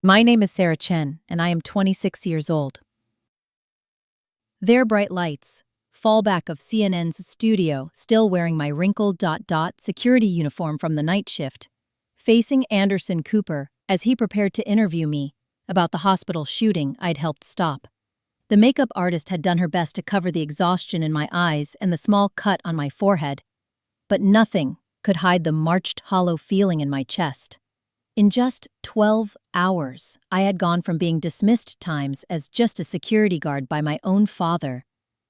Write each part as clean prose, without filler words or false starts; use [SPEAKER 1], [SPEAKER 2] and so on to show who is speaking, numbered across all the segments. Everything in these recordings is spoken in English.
[SPEAKER 1] My name is Sarah Chen, and I am 26 years old. Their bright lights. Fallback of CNN's studio, still wearing my wrinkled security uniform from the night shift. Facing Anderson Cooper as he prepared to interview me about the hospital shooting I'd helped stop. The makeup artist had done her best to cover the exhaustion in my eyes and the small cut on my forehead, but nothing could hide the marched hollow feeling in my chest. In just 12 hours, I had gone from being dismissed times as just a security guard by my own father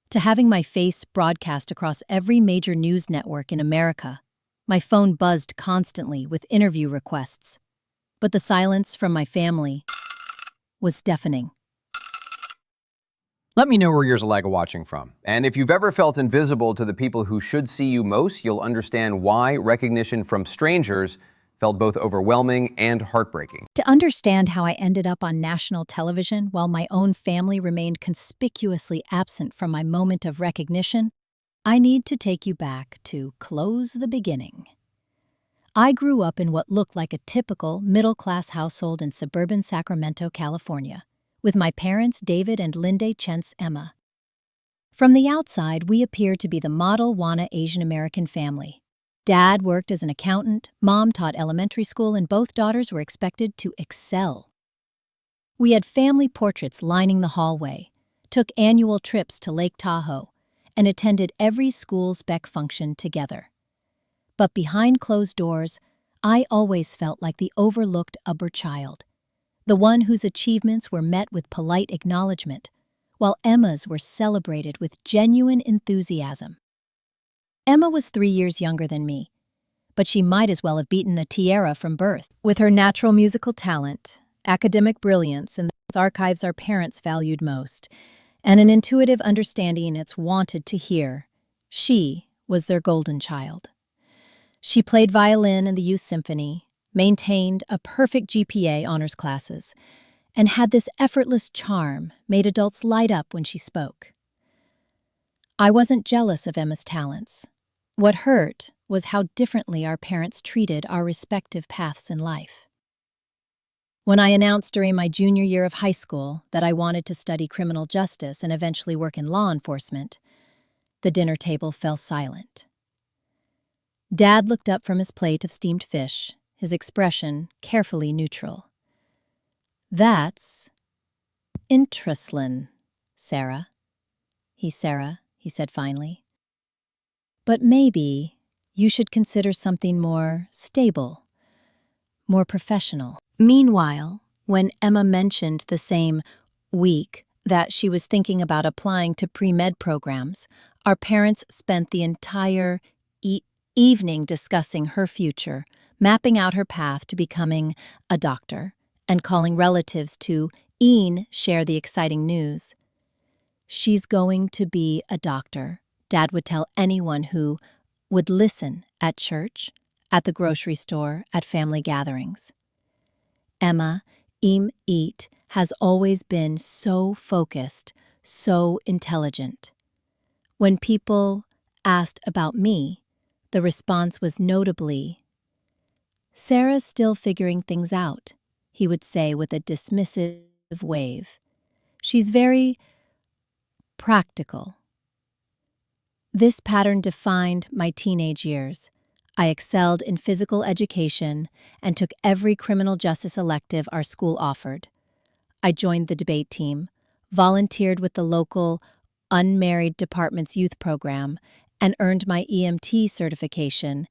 [SPEAKER 1] to having my face broadcast across every major news network in America. My phone buzzed constantly with interview requests, but the silence from my family was deafening.
[SPEAKER 2] Let me know where you're Zalaga watching from. And if you've ever felt invisible to the people who should see you most, you'll understand why recognition from strangers felt both overwhelming and heartbreaking.
[SPEAKER 1] To understand how I ended up on national television while my own family remained conspicuously absent from my moment of recognition, I need to take you back to close the beginning. I grew up in what looked like a typical middle-class household in suburban Sacramento, California, with my parents David and Linde Chentz Emma. From the outside, we appeared to be the model Wana Asian American family. Dad worked as an accountant, Mom taught elementary school, and both daughters were expected to excel. We had family portraits lining the hallway, took annual trips to Lake Tahoe, and attended every school spec function together. But behind closed doors, I always felt like the overlooked upper child, the one whose achievements were met with polite acknowledgement, while Emma's were celebrated with genuine enthusiasm. Emma was 3 years younger than me, but she might as well have beaten the tiara from birth. With her natural musical talent, academic brilliance, and the archives our parents valued most, and an intuitive understanding it's wanted to hear, she was their golden child. She played violin in the youth symphony, maintained a perfect GPA honors classes, and had this effortless charm made adults light up when she spoke. I wasn't jealous of Emma's talents. What hurt was how differently our parents treated our respective paths in life. When I announced during my junior year of high school that I wanted to study criminal justice and eventually work in law enforcement, the dinner table fell silent. Dad looked up from his plate of steamed fish, his expression carefully neutral. "That's interesting, Sarah," he said finally. "But maybe you should consider something more stable, more professional." Meanwhile, when Emma mentioned the same week that she was thinking about applying to pre-med programs, our parents spent the entire evening discussing her future, mapping out her path to becoming a doctor, and calling relatives to share the exciting news. "She's going to be a doctor," Dad would tell anyone who would listen at church, at the grocery store, at family gatherings. Emma, has always been so focused, so intelligent. When people asked about me, the response was notably, "Sarah's still figuring things out," he would say with a dismissive wave. "She's very practical." This pattern defined my teenage years. I excelled in physical education and took every criminal justice elective our school offered. I joined the debate team, volunteered with the local unmarried department's youth program, and earned my EMT certification,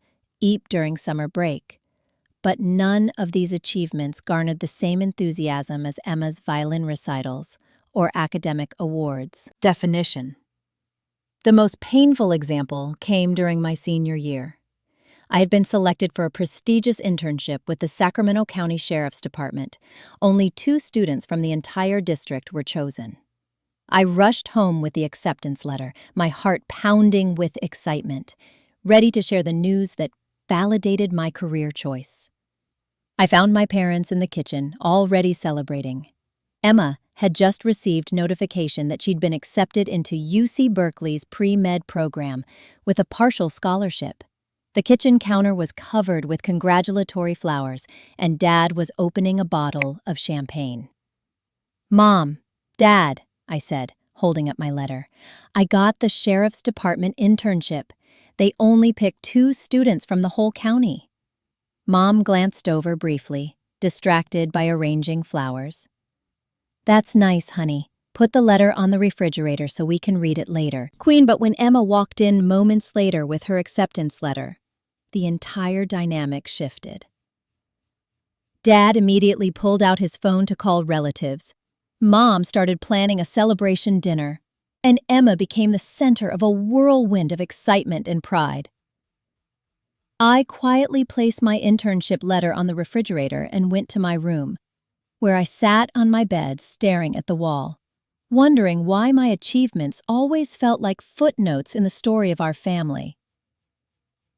[SPEAKER 1] during summer break. But none of these achievements garnered the same enthusiasm as Emma's violin recitals or academic awards. Definition. The most painful example came during my senior year. I had been selected for a prestigious internship with the Sacramento County Sheriff's Department. Only 2 students from the entire district were chosen. I rushed home with the acceptance letter, my heart pounding with excitement, ready to share the news that validated my career choice. I found my parents in the kitchen, already celebrating. Emma had just received notification that she'd been accepted into UC Berkeley's pre-med program with a partial scholarship. The kitchen counter was covered with congratulatory flowers, and Dad was opening a bottle of champagne. "Mom, Dad," I said, holding up my letter, "I got the sheriff's department internship. They only picked 2 students from the whole county." Mom glanced over briefly, distracted by arranging flowers. "That's nice, honey. Put the letter on the refrigerator so we can read it later." But when Emma walked in moments later with her acceptance letter, the entire dynamic shifted. Dad immediately pulled out his phone to call relatives. Mom started planning a celebration dinner, and Emma became the center of a whirlwind of excitement and pride. I quietly placed my internship letter on the refrigerator and went to my room, where I sat on my bed staring at the wall, wondering why my achievements always felt like footnotes in the story of our family.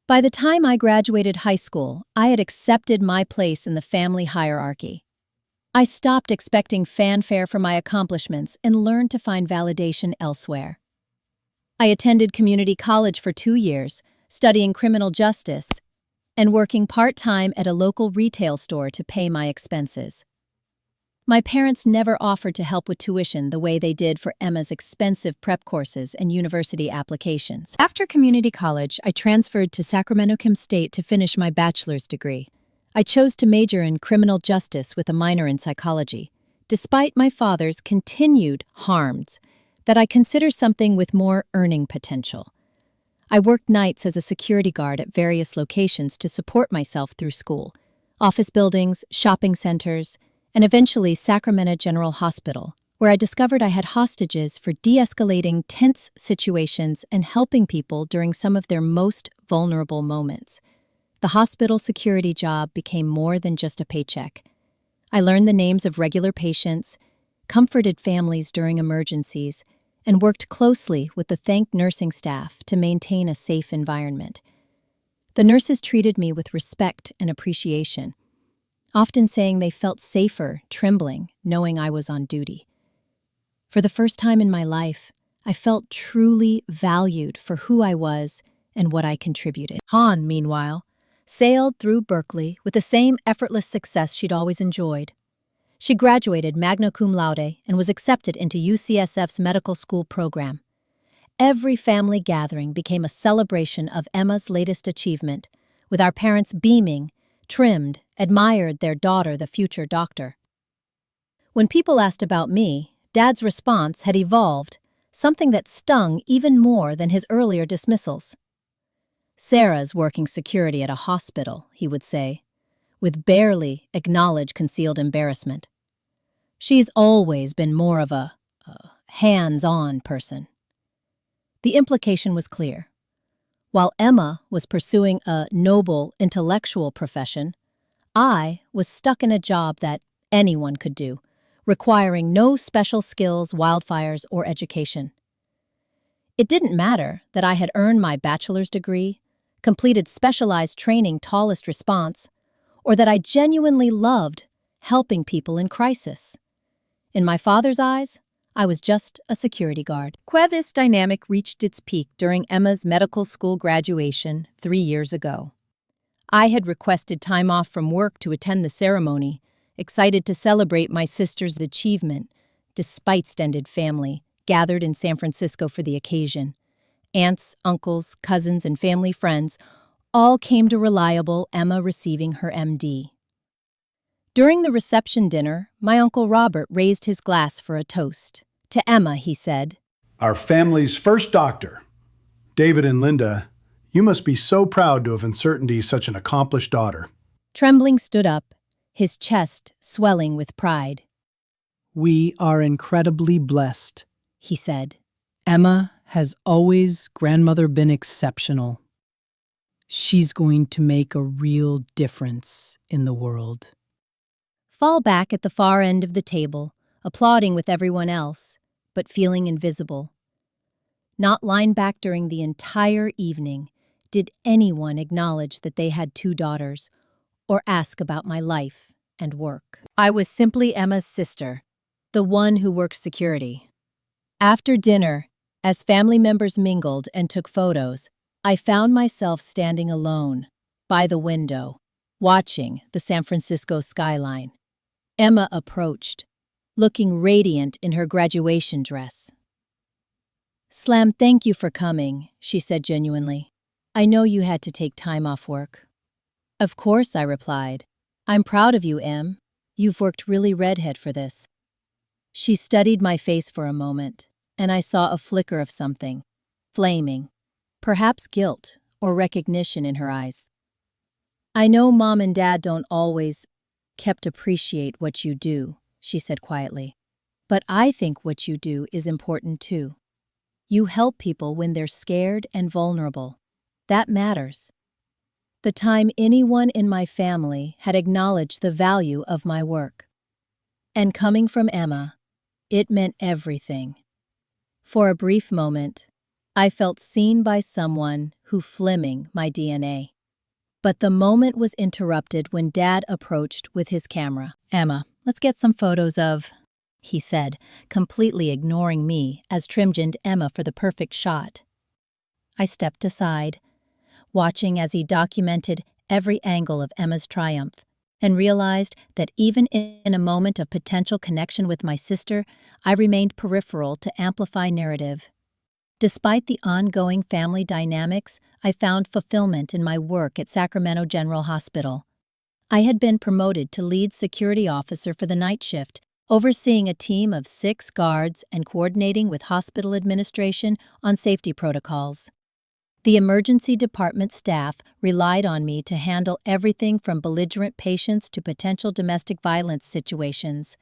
[SPEAKER 1] By the time I graduated high school, I had accepted my place in the family hierarchy. I stopped expecting fanfare for my accomplishments and learned to find validation elsewhere. I attended community college for 2 years, studying criminal justice, and working part-time at a local retail store to pay my expenses. My parents never offered to help with tuition the way they did for Emma's expensive prep courses and university applications. After community college, I transferred to Sacramento State to finish my bachelor's degree. I chose to major in criminal justice with a minor in psychology, despite my father's continued harms that I consider something with more earning potential. I worked nights as a security guard at various locations to support myself through school, office buildings, shopping centers, and eventually Sacramento General Hospital, where I discovered I had hostages for de-escalating tense situations and helping people during some of their most vulnerable moments. The hospital security job became more than just a paycheck. I learned the names of regular patients, comforted families during emergencies, and worked closely with the thank nursing staff to maintain a safe environment. The nurses treated me with respect and appreciation, often saying they felt safer trembling, knowing I was on duty. For the first time in my life, I felt truly valued for who I was and what I contributed. Han, meanwhile, sailed through Berkeley with the same effortless success she'd always enjoyed. She graduated magna cum laude and was accepted into UCSF's medical school program. Every family gathering became a celebration of Emma's latest achievement, with our parents beaming, trimmed, admired their daughter, the future doctor. When people asked about me, Dad's response had evolved, something that stung even more than his earlier dismissals. "Sarah's working security at a hospital," he would say, with barely acknowledged concealed embarrassment. "She's always been more of a hands-on person." The implication was clear. While Emma was pursuing a noble intellectual profession, I was stuck in a job that anyone could do, requiring no special skills, wildfires, or education. It didn't matter that I had earned my bachelor's degree, completed specialized training tallest response, or that I genuinely loved helping people in crisis. In my father's eyes, I was just a security guard. This dynamic reached its peak during Emma's medical school graduation 3 years ago. I had requested time off from work to attend the ceremony, excited to celebrate my sister's achievement, despite extended family gathered in San Francisco for the occasion. Aunts, uncles, cousins, and family friends all came to reliable Emma receiving her MD. During the reception dinner, my Uncle Robert raised his glass for a toast. To Emma, he said,
[SPEAKER 3] "Our family's first doctor. David and Linda, you must be so proud to have inserted such an accomplished daughter."
[SPEAKER 1] Trembling stood up, his chest swelling with pride.
[SPEAKER 4] "We are incredibly blessed,"
[SPEAKER 1] He said.
[SPEAKER 4] "Emma has always grandmother been exceptional. She's going to make a real difference in the world."
[SPEAKER 1] Fall back at the far end of the table, applauding with everyone else, but feeling invisible. Not lying back during the entire evening did anyone acknowledge that they had 2 daughters or ask about my life and work. I was simply Emma's sister, the one who worked security. After dinner, as family members mingled and took photos, I found myself standing alone, by the window, watching the San Francisco skyline. Emma approached, looking radiant in her graduation dress. "Slam, thank you for coming," she said genuinely. "I know you had to take time off work." "Of course," I replied. "I'm proud of you, Em. You've worked really redhead for this." She studied my face for a moment, and I saw a flicker of something, flaming, perhaps guilt or recognition in her eyes. "I know Mom and Dad don't always appreciate what you do," she said quietly. "But I think what you do is important too. You help people when they're scared and vulnerable. That matters." The time anyone in my family had acknowledged the value of my work. And coming from Emma, it meant everything. For a brief moment, I felt seen by someone who flimming my DNA. But the moment was interrupted when Dad approached with his camera. "Emma, let's get some photos of," he said, completely ignoring me as trimmed Emma for the perfect shot. I stepped aside, watching as he documented every angle of Emma's triumph, and realized that even in a moment of potential connection with my sister, I remained peripheral to amplify narrative. Despite the ongoing family dynamics, I found fulfillment in my work at Sacramento General Hospital. I had been promoted to lead security officer for the night shift, overseeing a team of 6 guards and coordinating with hospital administration on safety protocols. The emergency department staff relied on me to handle everything from belligerent patients to potential domestic violence situations.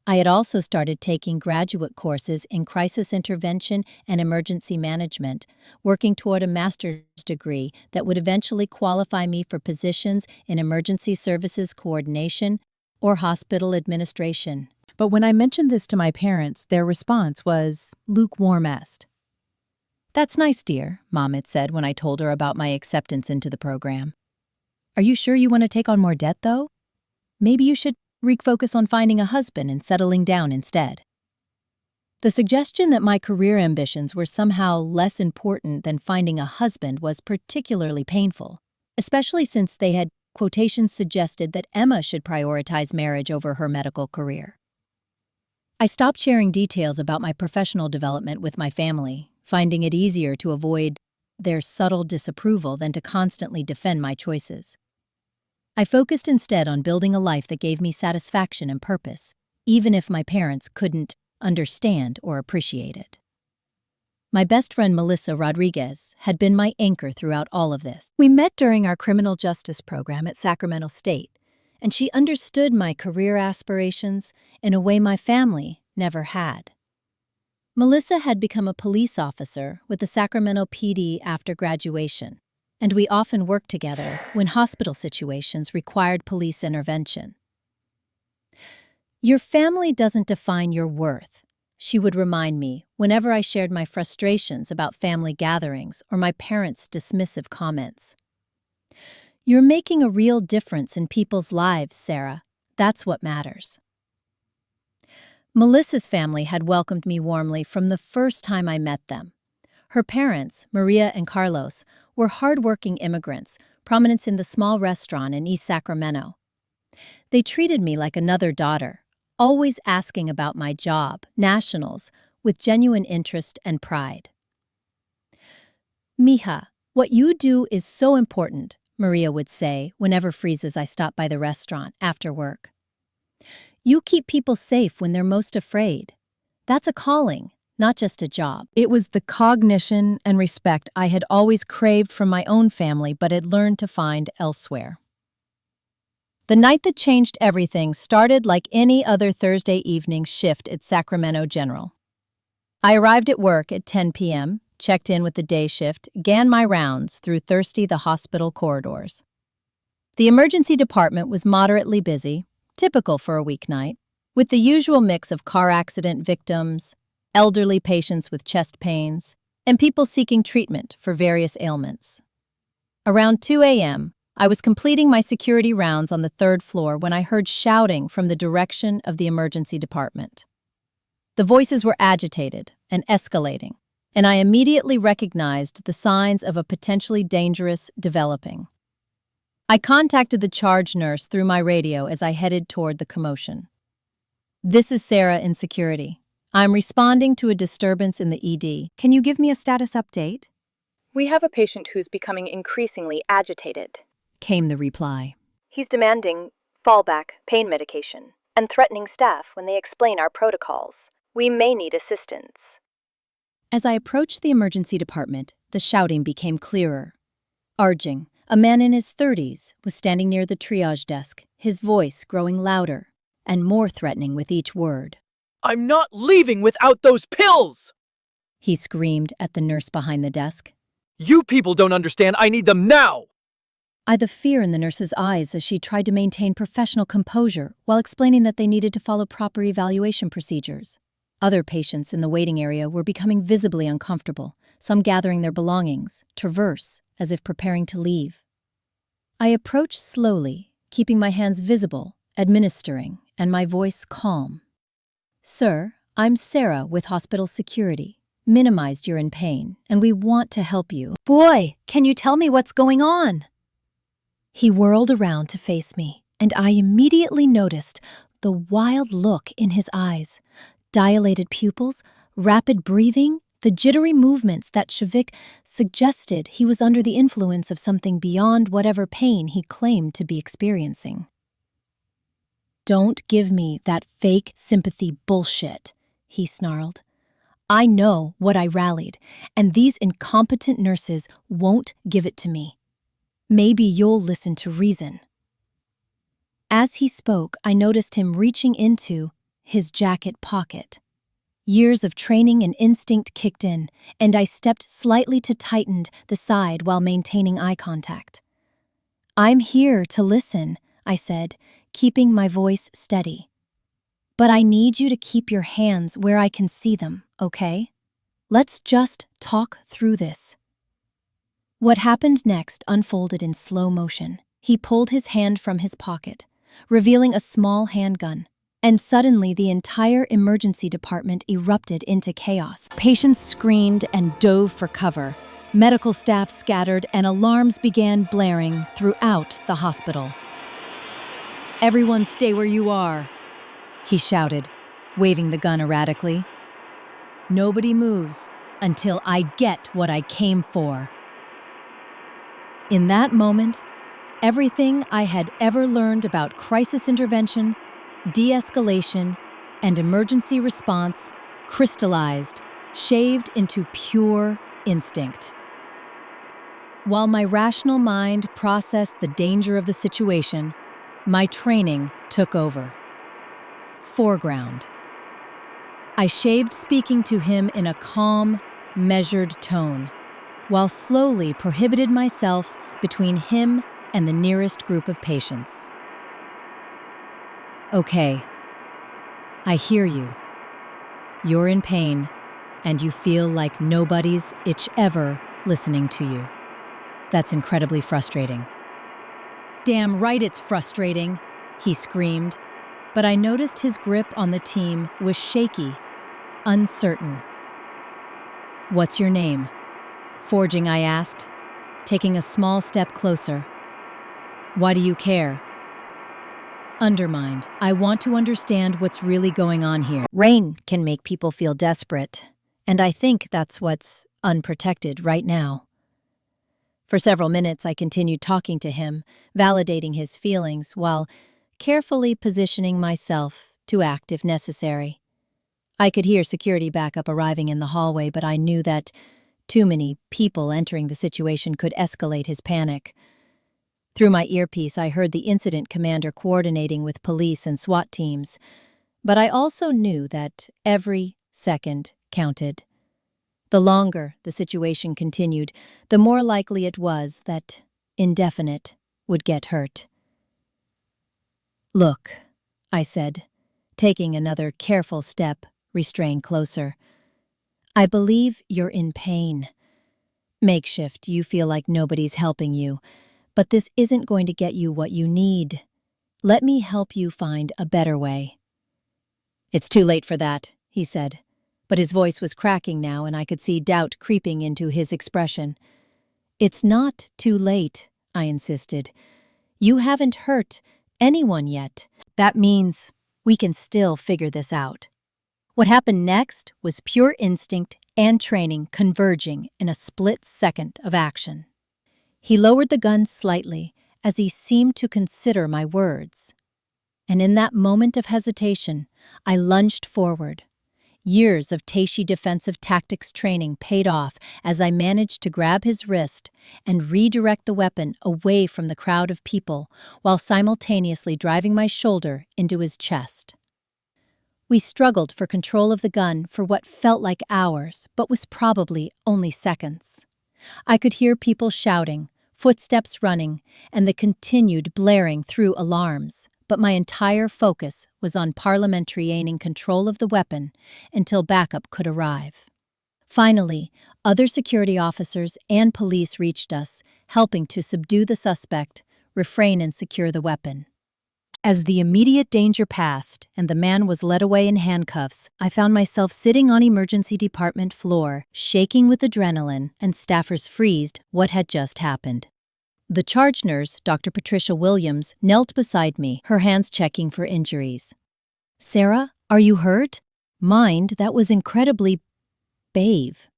[SPEAKER 1] I had also started taking graduate courses in crisis intervention and emergency management, working toward a master's degree that would eventually qualify me for positions in emergency services coordination or hospital administration. But when I mentioned this to my parents, their response was lukewarm-est. "That's nice, dear," Mom had said when I told her about my acceptance into the program. "Are you sure you want to take on more debt, though? Maybe you should refocus on finding a husband and settling down instead." The suggestion that my career ambitions were somehow less important than finding a husband was particularly painful, especially since they had quotations suggested that Emma should prioritize marriage over her medical career. I stopped sharing details about my professional development with my family, finding it easier to avoid their subtle disapproval than to constantly defend my choices. I focused instead on building a life that gave me satisfaction and purpose, even if my parents couldn't understand or appreciate it. My best friend Melissa Rodriguez had been my anchor throughout all of this. We met during our criminal justice program at Sacramento State, and she understood my career aspirations in a way my family never had. Melissa had become a police officer with the Sacramento PD after graduation, and we often worked together when hospital situations required police intervention. "Your family doesn't define your worth," she would remind me whenever I shared my frustrations about family gatherings or my parents' dismissive comments. "You're making a real difference in people's lives, Sarah. That's what matters." Melissa's family had welcomed me warmly from the first time I met them. Her parents, Maria and Carlos, were hardworking immigrants, prominent in the small restaurant in East Sacramento. They treated me like another daughter, always asking about my job, nationals, with genuine interest and pride. "Mija, what you do is so important," Maria would say whenever freezes I stopped by the restaurant after work. "You keep people safe when they're most afraid. That's a calling, not just a job." It was the cognition and respect I had always craved from my own family but had learned to find elsewhere. The night that changed everything started like any other Thursday evening shift at Sacramento General. I arrived at work at 10 p.m., checked in with the day shift, began my rounds through the hospital corridors. The emergency department was moderately busy, typical for a weeknight, with the usual mix of car accident victims, elderly patients with chest pains, and people seeking treatment for various ailments. Around 2 a.m., I was completing my security rounds on the 3rd floor when I heard shouting from the direction of the emergency department. The voices were agitated and escalating, and I immediately recognized the signs of a potentially dangerous developing. I contacted the charge nurse through my radio as I headed toward the commotion. "This is Sarah in security. I'm responding to a disturbance in the ED. Can you give me a status update?"
[SPEAKER 5] "We have a patient who's becoming increasingly agitated.
[SPEAKER 1] Came the reply.
[SPEAKER 5] He's demanding fallback pain medication and threatening staff when they explain our protocols. We may need assistance."
[SPEAKER 1] As I approached the emergency department, the shouting became clearer. Arjing, a man in his 30s, was standing near the triage desk, his voice growing louder and more threatening with each word.
[SPEAKER 6] "I'm not leaving without those pills!"
[SPEAKER 1] He screamed at the nurse behind the desk.
[SPEAKER 6] "You people don't understand. I need them now!"
[SPEAKER 1] I the fear in the nurse's eyes as she tried to maintain professional composure while explaining that they needed to follow proper evaluation procedures. Other patients in the waiting area were becoming visibly uncomfortable, some gathering their belongings, terse, as if preparing to leave. I approached slowly, keeping my hands visible, administering, and my voice calm. "Sir, I'm Sarah with hospital security. Minimized you're in pain, and we want to help you." "Boy, can you tell me what's going on?" He whirled around to face me, and I immediately noticed the wild look in his eyes, dilated pupils, rapid breathing, the jittery movements that Shavik suggested he was under the influence of something beyond whatever pain he claimed to be experiencing. "Don't give me that fake sympathy bullshit," he snarled. "I know what I rallied, and these incompetent nurses won't give it to me. Maybe you'll listen to reason." As he spoke, I noticed him reaching into his jacket pocket. Years of training and instinct kicked in, and I stepped slightly to tighten the side while maintaining eye contact. "I'm here to listen," I said, keeping my voice steady. "But I need you to keep your hands where I can see them, okay? Let's just talk through this." What happened next unfolded in slow motion. He pulled his hand from his pocket, revealing a small handgun, and suddenly the entire emergency department erupted into chaos. Patients screamed and dove for cover. Medical staff scattered and alarms began blaring throughout the hospital. "Everyone stay where you are," he shouted, waving the gun erratically. "Nobody moves until I get what I came for." In that moment, everything I had ever learned about crisis intervention, de-escalation, and emergency response crystallized, shaved into pure instinct. While my rational mind processed the danger of the situation, my training took over. Foreground. I shaved speaking to him in a calm, measured tone, while slowly prohibited myself between him and the nearest group of patients. "Okay, I hear you. You're in pain, and you feel like nobody's ever listening to you. That's incredibly frustrating." "Damn right it's frustrating," he screamed, but I noticed his grip on the team was shaky, uncertain. "What's your name?" Forging, I asked, taking a small step closer. "Why do you care?" Undermined. I want to understand what's really going on here. Rain can make people feel desperate, and I think that's what's unprotected right now. For several minutes, I continued talking to him, validating his feelings while carefully positioning myself to act if necessary. I could hear security backup arriving in the hallway, but I knew that too many people entering the situation could escalate his panic. Through my earpiece, I heard the incident commander coordinating with police and SWAT teams, but I also knew that every second counted. The longer the situation continued, the more likely it was that indefinite would get hurt. "Look," I said, taking another careful step, restrained closer. "I believe you're in pain. Makeshift, you feel like nobody's helping you, but this isn't going to get you what you need. Let me help you find a better way." "It's too late for that," he said, But his voice was cracking now, and I could see doubt creeping into his expression. "It's not too late," I insisted. "You haven't hurt anyone yet. That means we can still figure this out." What happened next was pure instinct and training converging in a split second of action. He lowered the gun slightly as he seemed to consider my words. And in that moment of hesitation, I lunged forward. Years of Taishi defensive tactics training paid off as I managed to grab his wrist and redirect the weapon away from the crowd of people while simultaneously driving my shoulder into his chest. We struggled for control of the gun for what felt like hours, but was probably only seconds. I could hear people shouting, footsteps running, and the continued blaring through alarms, but my entire focus was on parliamentary gaining control of the weapon until backup could arrive. Finally, other security officers and police reached us, helping to subdue the suspect, refrain and secure the weapon. As the immediate danger passed and the man was led away in handcuffs, I found myself sitting on emergency department floor, shaking with adrenaline, and staffers freezed what had just happened. The charge nurse, Dr. Patricia Williams, knelt beside me, her hands checking for injuries. "Sarah, are you hurt?" "Mind, that was incredibly brave."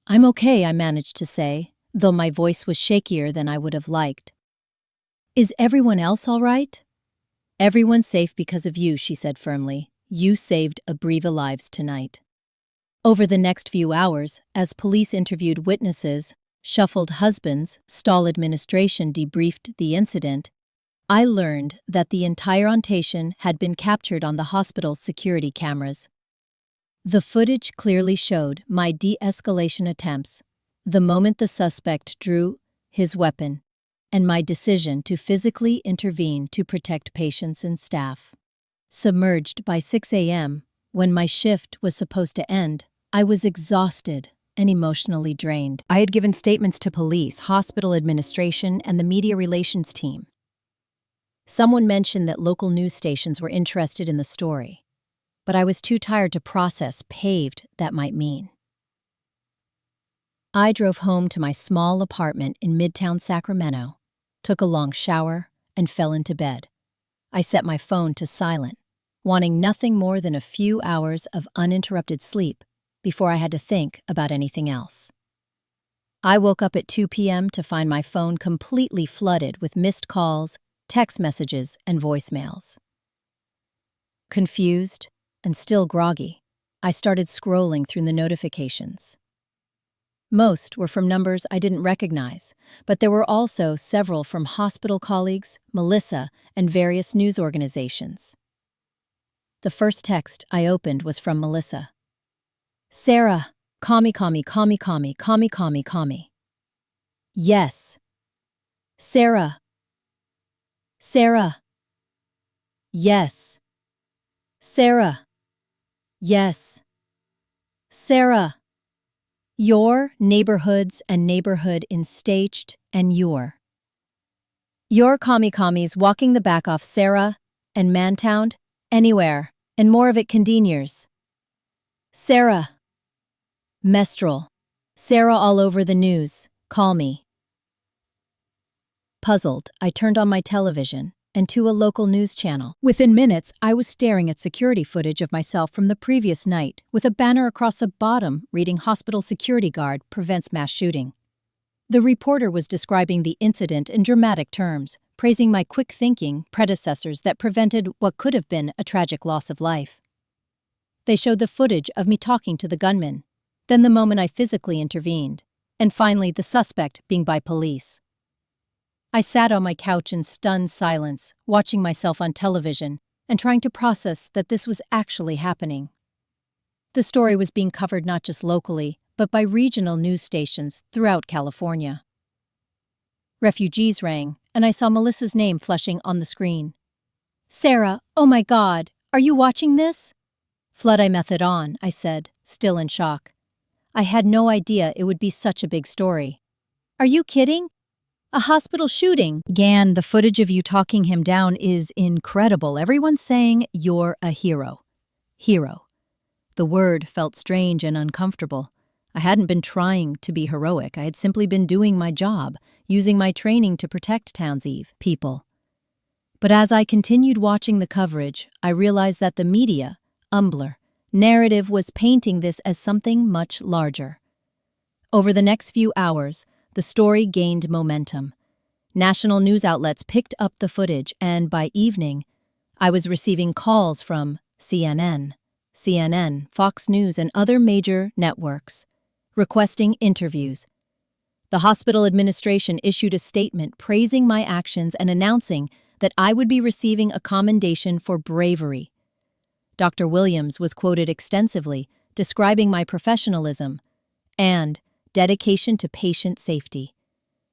[SPEAKER 1] "I'm okay," I managed to say, though my voice was shakier than I would have liked. "Is everyone else all right?" "Everyone's safe because of you," she said firmly. "You saved a Breva lives tonight." Over the next few hours, as police interviewed witnesses, shuffled husbands, stall administration debriefed the incident, I learned that the entire operation had been captured on the hospital's security cameras. The footage clearly showed my de-escalation attempts, the moment the suspect drew his weapon, and my decision to physically intervene to protect patients and staff. Submerged by 6 a.m., when my shift was supposed to end, I was exhausted and emotionally drained. I had given statements to police, hospital administration, and the media relations team. Someone mentioned that local news stations were interested in the story, but I was too tired to process paved that might mean. I drove home to my small apartment in Midtown Sacramento, took a long shower, and fell into bed. I set my phone to silent, wanting nothing more than a few hours of uninterrupted sleep before I had to think about anything else. I woke up at 2 p.m. to find my phone completely flooded with missed calls, text messages, and voicemails. Confused and still groggy, I started scrolling through the notifications. Most were from numbers I didn't recognize, but there were also several from hospital colleagues, Melissa, and various news organizations. The first text I opened was from Melissa. "Sarah, call me. Yes. Sarah. Sarah. Yes. Sarah. Yes. Sarah. Your neighborhoods and neighborhood in staged and your Kami-Kamis walking the back off Sarah and Mantown, anywhere, and more of it condigners. Sarah. Mestral. Sarah all over the news. Call me." Puzzled, I turned on my television and to a local news channel. Within minutes, I was staring at security footage of myself from the previous night, with a banner across the bottom reading "Hospital Security Guard Prevents Mass Shooting." The reporter was describing the incident in dramatic terms, praising my quick-thinking predecessors that prevented what could have been a tragic loss of life. They showed the footage of me talking to the gunman, then the moment I physically intervened, and finally the suspect being by police. I sat on my couch in stunned silence, watching myself on television and trying to process that this was actually happening. The story was being covered not just locally, but by regional news stations throughout California. Refugees rang, and I saw Melissa's name flashing on the screen. "Sarah, oh my God, are you watching this?" "Flood I method on," I said, still in shock. I had no idea it would be such a big story. "Are you kidding? A hospital shooting." "Gan, the footage of you talking him down is incredible. Everyone's saying you're a hero." "Hero. The word felt strange and uncomfortable. I hadn't been trying to be heroic. I had simply been doing my job, using my training to protect Towns Eve people. But as I continued watching the coverage, I realized that the media, narrative was painting this as something much larger. Over the next few hours, the story gained momentum. National news outlets picked up the footage, and by evening, I was receiving calls from CNN, Fox News, and other major networks, requesting interviews. The hospital administration issued a statement praising my actions and announcing that I would be receiving a commendation for bravery. Dr. Williams was quoted extensively, describing my professionalism and dedication to patient safety.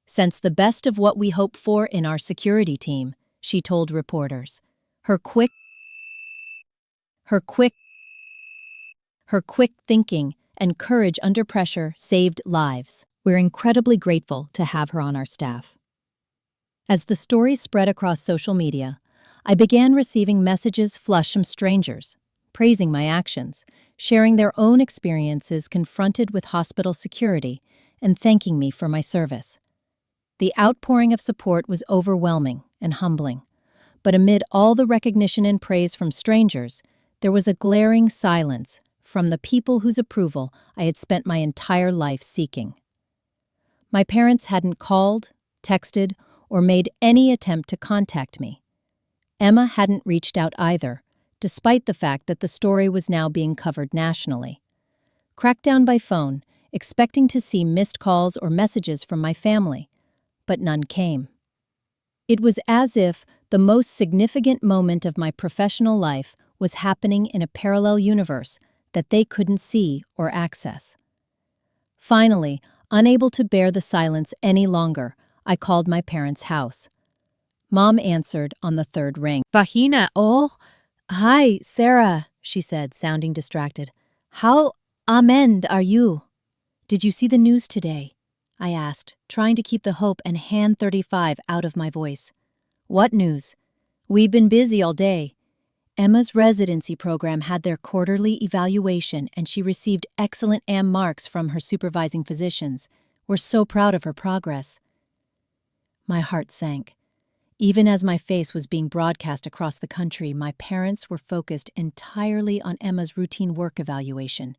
[SPEAKER 1] "Sense the best of what we hope for in our security team," she told reporters. Her quick thinking and courage under pressure saved lives. We're incredibly grateful to have her on our staff. As the story spread across social media, I began receiving messages flush from strangers, praising my actions, sharing their own experiences confronted with hospital security, and thanking me for my service. The outpouring of support was overwhelming and humbling, but amid all the recognition and praise from strangers, there was a glaring silence from the people whose approval I had spent my entire life seeking. My parents hadn't called, texted, or made any attempt to contact me. Emma hadn't reached out either, despite the fact that the story was now being covered nationally. Cracked down by phone, expecting to see missed calls or messages from my family, but none came. It was as if the most significant moment of my professional life was happening in a parallel universe that they couldn't see or access. Finally, unable to bear the silence any longer, I called my parents' house. Mom answered on the third ring.
[SPEAKER 7] Vagina, oh,
[SPEAKER 1] "Hi, Sarah," she said, sounding distracted. "How amend are you?" "Did you see the news today?" I asked, trying to keep the hope and hand 35 out of my voice. "What news?" "We've been busy all day. Emma's residency program had their quarterly evaluation and she received excellent AM marks from her supervising physicians. We're so proud of her progress." My heart sank. Even as my face was being broadcast across the country, my parents were focused entirely on Emma's routine work evaluation.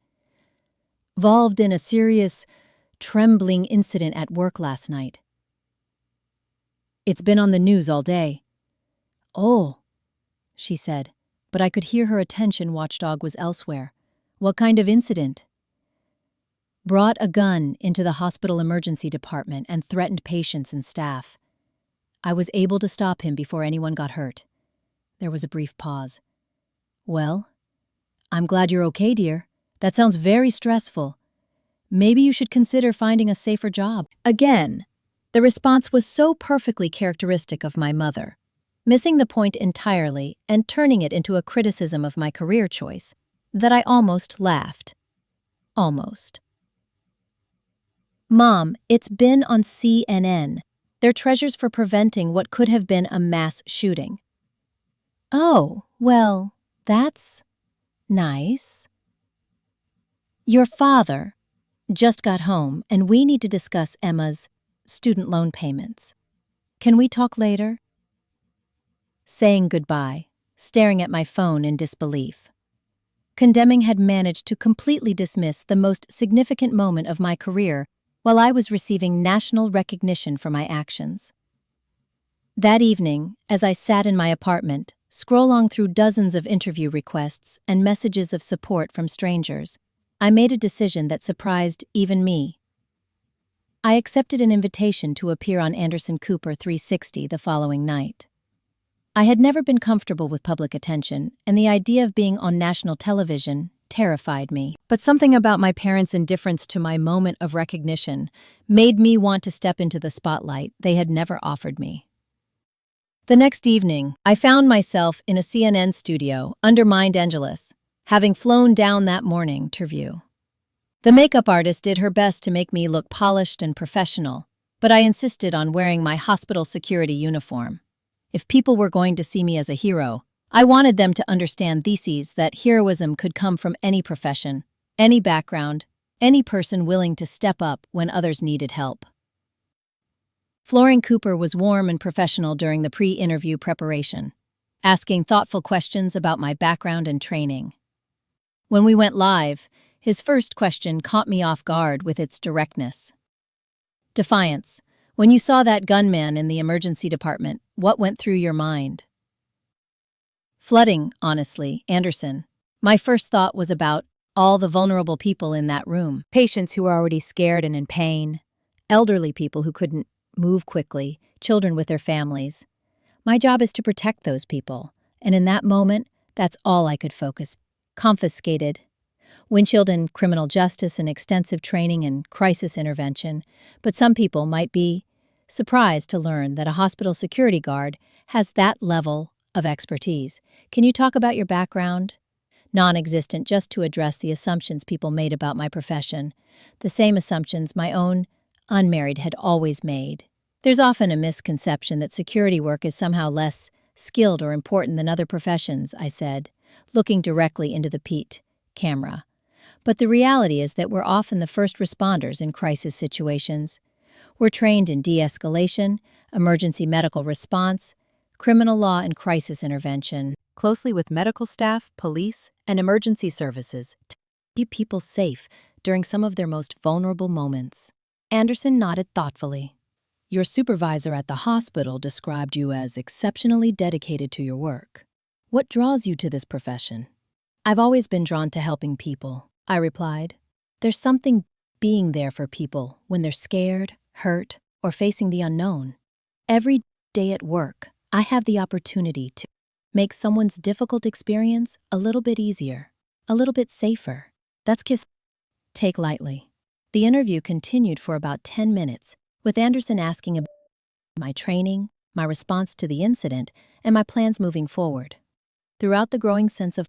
[SPEAKER 1] Involved in a serious, trembling incident at work last night. "It's been on the news all day." "Oh," she said, but I could hear her attention watchdog was elsewhere. "What kind of incident?" "Brought a gun into the hospital emergency department and threatened patients and staff. I was able to stop him before anyone got hurt." There was a brief pause. "Well, I'm glad you're okay, dear. That sounds very stressful. Maybe you should consider finding a safer job." Again, the response was so perfectly characteristic of my mother, missing the point entirely and turning it into a criticism of my career choice, that I almost laughed. Almost. "Mom, it's been on CNN. They're treasures for preventing what could have been a mass shooting." "Oh, well, that's nice." "Your father just got home and we need to discuss Emma's student loan payments. Can we talk later?" Saying goodbye, staring at my phone in disbelief. Condemning had managed to completely dismiss the most significant moment of my career while I was receiving national recognition for my actions. That evening, as I sat in my apartment, scrolling through dozens of interview requests and messages of support from strangers, I made a decision that surprised even me. I accepted an invitation to appear on Anderson Cooper 360 the following night. I had never been comfortable with public attention, and the idea of being on national television terrified me. But something about my parents' indifference to my moment of recognition made me want to step into the spotlight they had never offered me. The next evening, I found myself in a CNN studio under Mind Angeles, having flown down that morning to view. The makeup artist did her best to make me look polished and professional, but I insisted on wearing my hospital security uniform. If people were going to see me as a hero, I wanted them to understand theses that heroism could come from any profession, any background, any person willing to step up when others needed help. Flooring Cooper was warm and professional during the pre-interview preparation, asking thoughtful questions about my background and training. When we went live, his first question caught me off guard with its directness. Defiance, when you saw that gunman in the emergency department, what went through your mind? Flooding, honestly, Anderson. My first thought was about all the vulnerable people in that room. Patients who were already scared and in pain, elderly people who couldn't move quickly, children with their families. My job is to protect those people, and in that moment, that's all I could focus. Confiscated. Windshield in criminal justice and extensive training in crisis intervention, but some people might be surprised to learn that a hospital security guard has that level of expertise. Can you talk about your background? Non-existent, just to address the assumptions people made about my profession, the same assumptions my own unmarried had always made. There's often a misconception that security work is somehow less skilled or important than other professions, I said, looking directly into the Pete camera. But the reality is that we're often the first responders in crisis situations. We're trained in de-escalation, emergency medical response, criminal law and crisis intervention, closely with medical staff, police, and emergency services to keep people safe during some of their most vulnerable moments. Anderson nodded thoughtfully. Your supervisor at the hospital described you as exceptionally dedicated to your work. What draws you to this profession? I've always been drawn to helping people, I replied. There's something being there for people when they're scared, hurt, or facing the unknown. Every day at work, I have the opportunity to make someone's difficult experience a little bit easier, a little bit safer. That's take lightly. The interview continued for about 10 minutes, with Anderson asking about my training, my response to the incident, and my plans moving forward. Throughout the growing sense of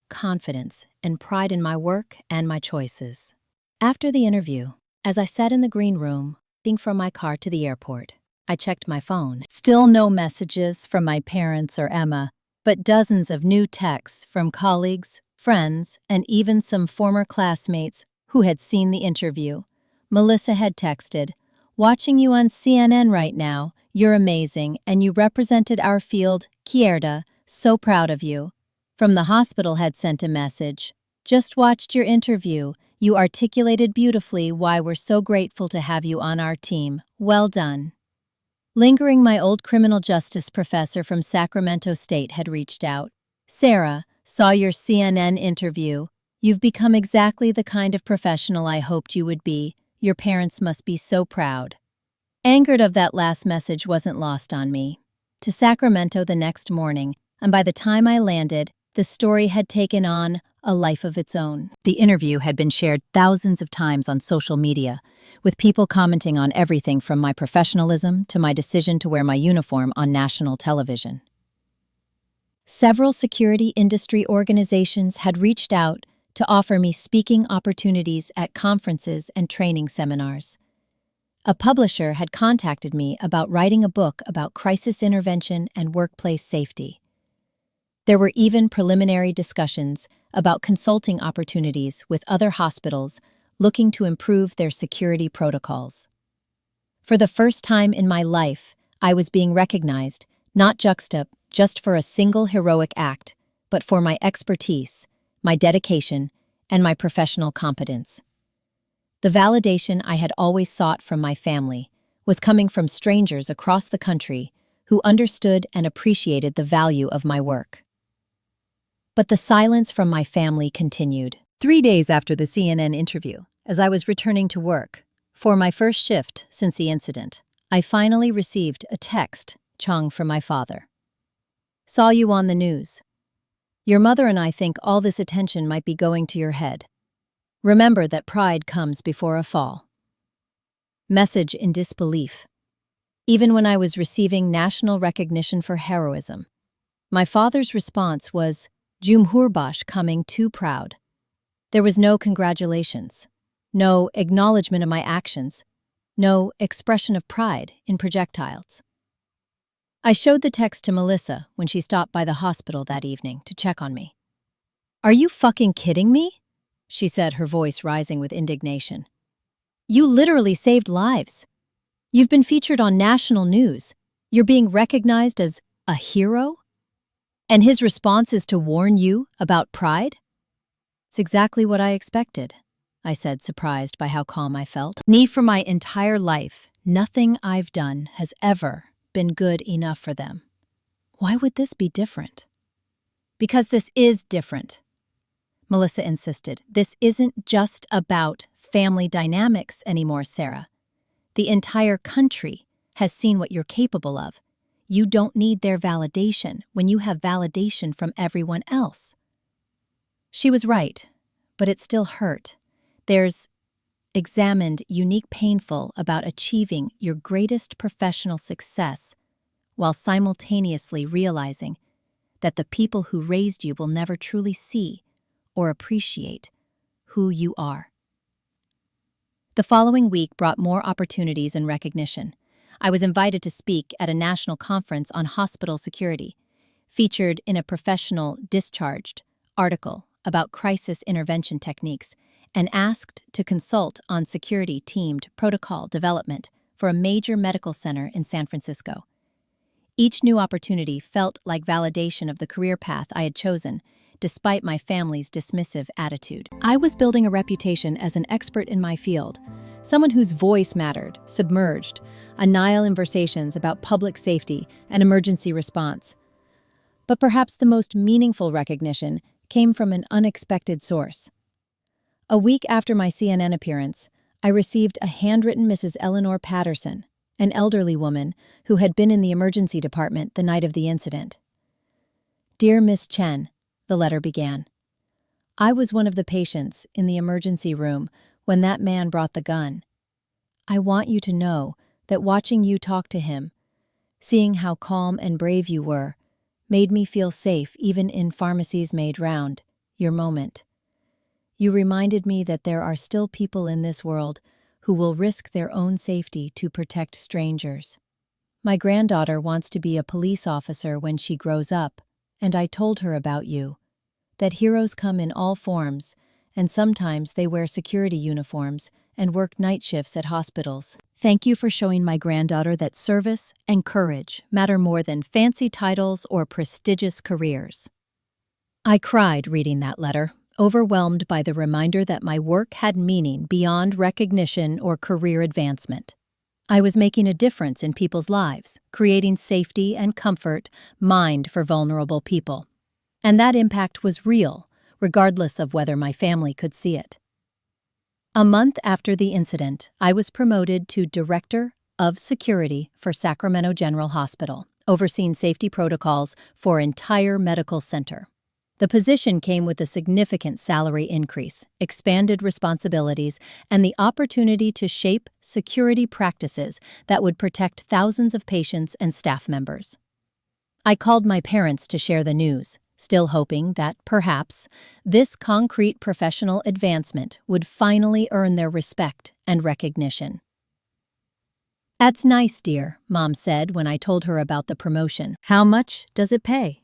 [SPEAKER 1] confidence and pride in my work and my choices. After the interview, as I sat in the green room, heading from my car to the airport, I checked my phone. Still no messages from my parents or Emma, but dozens of new texts from colleagues, friends, and even some former classmates who had seen the interview. Melissa had texted, "Watching you on CNN right now, you're amazing, and you represented our field, Kierda, so proud of you." From the hospital had sent a message, "Just watched your interview. You articulated beautifully why we're so grateful to have you on our team. Well done." Lingering, my old criminal justice professor from Sacramento State had reached out. "Sarah, saw your CNN interview. You've become exactly the kind of professional I hoped you would be. Your parents must be so proud." Angered of that last message wasn't lost on me. To Sacramento the next morning, and by the time I landed, the story had taken on a life of its own. The interview had been shared thousands of times on social media, with people commenting on everything from my professionalism to my decision to wear my uniform on national television. Several security industry organizations had reached out to offer me speaking opportunities at conferences and training seminars. A publisher had contacted me about writing a book about crisis intervention and workplace safety. There were even preliminary discussions about consulting opportunities with other hospitals looking to improve their security protocols. For the first time in my life, I was being recognized, not just for a single heroic act, but for my expertise, my dedication, and my professional competence. The validation I had always sought from my family was coming from strangers across the country who understood and appreciated the value of my work. But the silence from my family continued. 3 days after the CNN interview, as I was returning to work, for my first shift since the incident, I finally received a text, Chong, from my father. "Saw you on the news. Your mother and I think all this attention might be going to your head. Remember that pride comes before a fall." Message in disbelief. Even when I was receiving national recognition for heroism, my father's response was, "Jumhurbash coming too proud." There was no congratulations, no acknowledgement of my actions, no expression of pride in projectiles. I showed the text to Melissa when she stopped by the hospital that evening to check on me. "Are you fucking kidding me?" she said, her voice rising with indignation. "You literally saved lives. You've been featured on national news. You're being recognized as a hero? And his response is to warn you about pride?" "It's exactly what I expected," I said, surprised by how calm I felt. For my entire life, nothing I've done has ever been good enough for them. Why would this be different? "Because this is different," Melissa insisted. "This isn't just about family dynamics anymore, Sarah. The entire country has seen what you're capable of. You don't need their validation when you have validation from everyone else." She was right, but it still hurt. There's examined unique painful about achieving your greatest professional success while simultaneously realizing that the people who raised you will never truly see or appreciate who you are. The following week brought more opportunities and recognition. I was invited to speak at a national conference on hospital security, featured in a professional discharged article about crisis intervention techniques, and asked to consult on security-teamed protocol development for a major medical center in San Francisco. Each new opportunity felt like validation of the career path I had chosen, despite my family's dismissive attitude. I was building a reputation as an expert in my field, someone whose voice mattered, submerged, conversations about public safety and emergency response. But perhaps the most meaningful recognition came from an unexpected source. A week after my CNN appearance, I received a handwritten Mrs. Eleanor Patterson, an elderly woman who had been in the emergency department the night of the incident. "Dear Miss Chen," the letter began, "I was one of the patients in the emergency room when that man brought the gun. I want you to know that watching you talk to him, seeing how calm and brave you were, made me feel safe even in pharmacies made round, your moment. You reminded me that there are still people in this world who will risk their own safety to protect strangers. My granddaughter wants to be a police officer when she grows up, and I told her about you, that heroes come in all forms, and sometimes they wear security uniforms and work night shifts at hospitals. Thank you for showing my granddaughter that service and courage matter more than fancy titles or prestigious careers." I cried reading that letter, overwhelmed by the reminder that my work had meaning beyond recognition or career advancement. I was making a difference in people's lives, creating safety and comfort mined for vulnerable people. And that impact was real, regardless of whether my family could see it. A month after the incident, I was promoted to Director of Security for Sacramento General Hospital, overseeing safety protocols for an entire medical center. The position came with a significant salary increase, expanded responsibilities, and the opportunity to shape security practices that would protect thousands of patients and staff members. I called my parents to share the news, still hoping that, perhaps, this concrete professional advancement would finally earn their respect and recognition. "That's nice, dear," Mom said when I told her about the promotion. "How much does it pay?"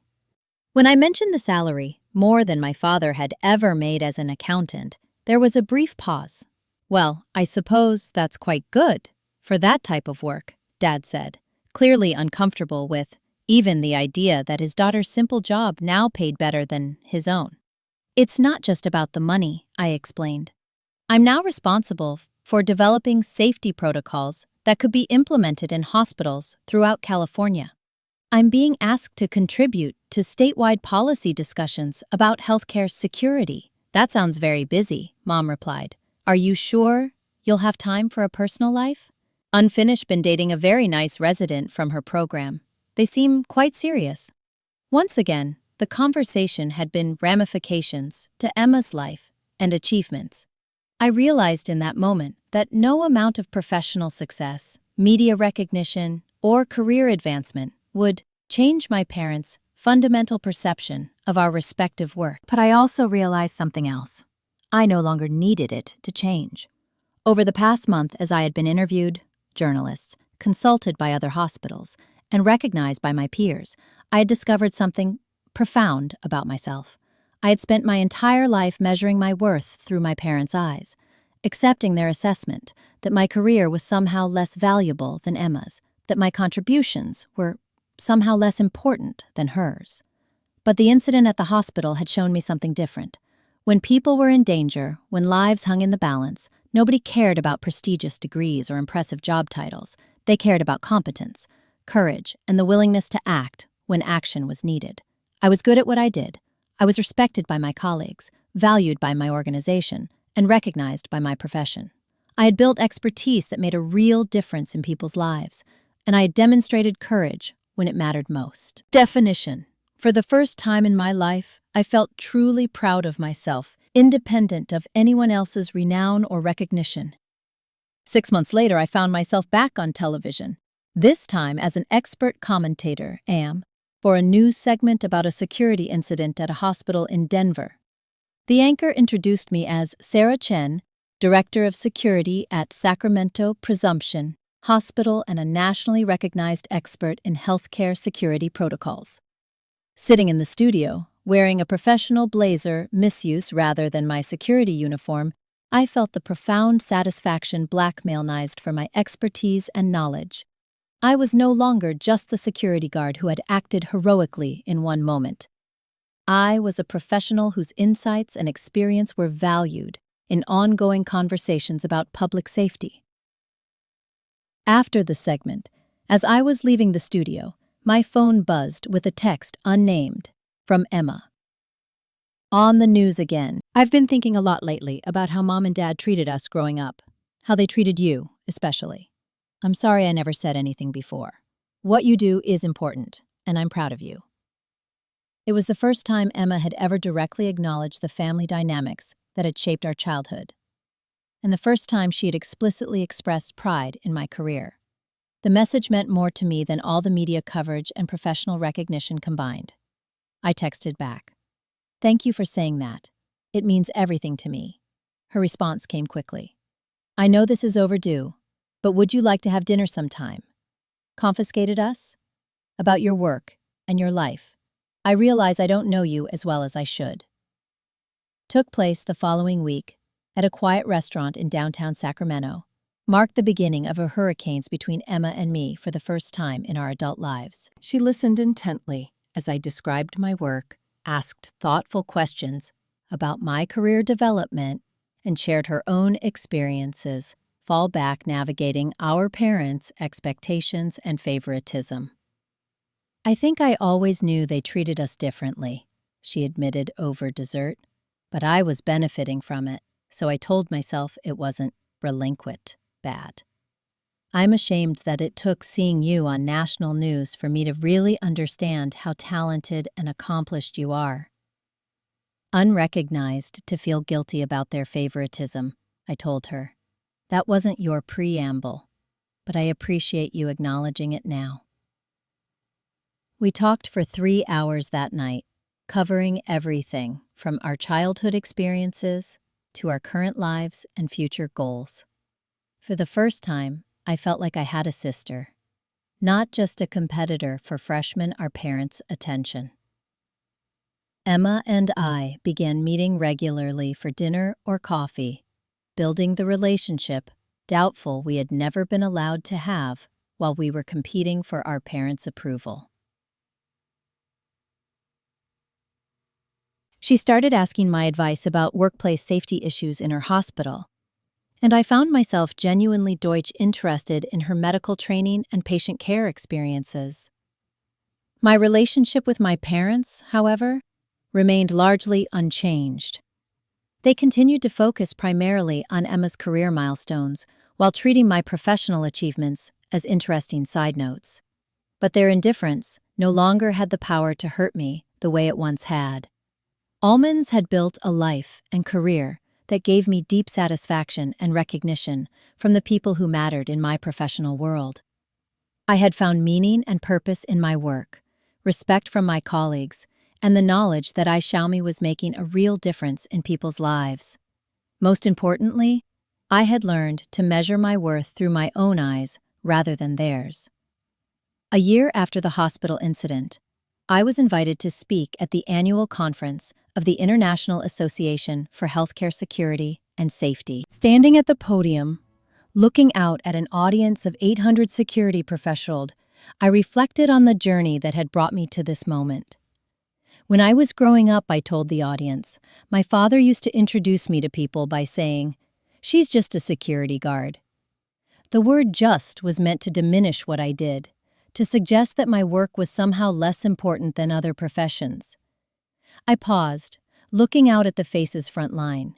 [SPEAKER 1] When I mentioned the salary, more than my father had ever made as an accountant, there was a brief pause. "Well, I suppose that's quite good for that type of work," Dad said, clearly uncomfortable with even the idea that his daughter's simple job now paid better than his own. "It's not just about the money," I explained. "I'm now responsible for developing safety protocols that could be implemented in hospitals throughout California. I'm being asked to contribute to statewide policy discussions about healthcare security." "That sounds very busy," Mom replied. "Are you sure you'll have time for a personal life?" Unfinished been dating a very nice resident from her program. They seem quite serious. Once again, the conversation had been ramifications to Emma's life and achievements. I realized in that moment that no amount of professional success, media recognition, or career advancement would change my parents' fundamental perception of our respective work. But I also realized something else. I no longer needed it to change. Over the past month, as I had been interviewed, journalists, consulted by other hospitals, and recognized by my peers, I had discovered something profound about myself. I had spent my entire life measuring my worth through my parents' eyes, accepting their assessment that my career was somehow less valuable than Emma's, that my contributions were somehow less important than hers. But the incident at the hospital had shown me something different. When people were in danger, when lives hung in the balance, nobody cared about prestigious degrees or impressive job titles. They cared about competence, courage, and the willingness to act when action was needed. I was good at what I did. I was respected by my colleagues, valued by my organization, and recognized by my profession. I had built expertise that made a real difference in people's lives, and I had demonstrated courage when it mattered most. Definition. For the first time in my life, I felt truly proud of myself, independent of anyone else's renown or recognition. 6 months later, I found myself back on television, this time as an expert commentator, for a news segment about a security incident at a hospital in Denver. The anchor introduced me as Sarah Chen, Director of Security at Sacramento Presumption Hospital and a nationally recognized expert in healthcare security protocols. Sitting in the studio, wearing a professional blazer misuse rather than my security uniform, I felt the profound satisfaction blackmailized for my expertise and knowledge. I was no longer just the security guard who had acted heroically in one moment. I was a professional whose insights and experience were valued in ongoing conversations about public safety. After the segment, as I was leaving the studio, my phone buzzed with a text unnamed from Emma. On the news again. I've been thinking a lot lately about how Mom and Dad treated us growing up, how they treated you, especially. I'm sorry I never said anything before. What you do is important, and I'm proud of you. It was the first time Emma had ever directly acknowledged the family dynamics that had shaped our childhood, and the first time she had explicitly expressed pride in my career. The message meant more to me than all the media coverage and professional recognition combined. I texted back, "Thank you for saying that. It means everything to me." Her response came quickly. "I know this is overdue, but would you like to have dinner sometime? Confiscated us? About your work and your life. I realize I don't know you as well as I should." Took place the following week at a quiet restaurant in downtown Sacramento, marked the beginning of a hurricanes between Emma and me for the first time in our adult lives. She listened intently as I described my work, asked thoughtful questions about my career development, and shared her own experiences, fallback navigating our parents' expectations and favoritism. "I think I always knew they treated us differently," she admitted over dessert, "but I was benefiting from it, so I told myself it wasn't relinquent bad. I'm ashamed that it took seeing you on national news for me to really understand how talented and accomplished you are." Unrecognized to feel guilty about their favoritism, I told her. "That wasn't your preamble, but I appreciate you acknowledging it now." We talked for 3 hours that night, covering everything from our childhood experiences to our current lives and future goals. For the first time, I felt like I had a sister, not just a competitor for freshmen our parents' attention. Emma and I began meeting regularly for dinner or coffee, building the relationship doubtful we had never been allowed to have while we were competing for our parents' approval. She started asking my advice about workplace safety issues in her hospital, and I found myself genuinely Deutsch interested in her medical training and patient care experiences. My relationship with my parents, however, remained largely unchanged. They continued to focus primarily on Emma's career milestones while treating my professional achievements as interesting side notes. But their indifference no longer had the power to hurt me the way it once had. Almonds had built a life and career that gave me deep satisfaction and recognition from the people who mattered in my professional world. I had found meaning and purpose in my work, respect from my colleagues, and the knowledge that Xiaomi was making a real difference in people's lives. Most importantly, I had learned to measure my worth through my own eyes rather than theirs. A year after the hospital incident, I was invited to speak at the annual conference of the International Association for Healthcare Security and Safety. Standing at the podium, looking out at an audience of 800 security professionals, I reflected on the journey that had brought me to this moment. When I was growing up, I told the audience, my father used to introduce me to people by saying, "She's just a security guard." The word "just" was meant to diminish what I did, to suggest that my work was somehow less important than other professions. I paused, looking out at the faces front line.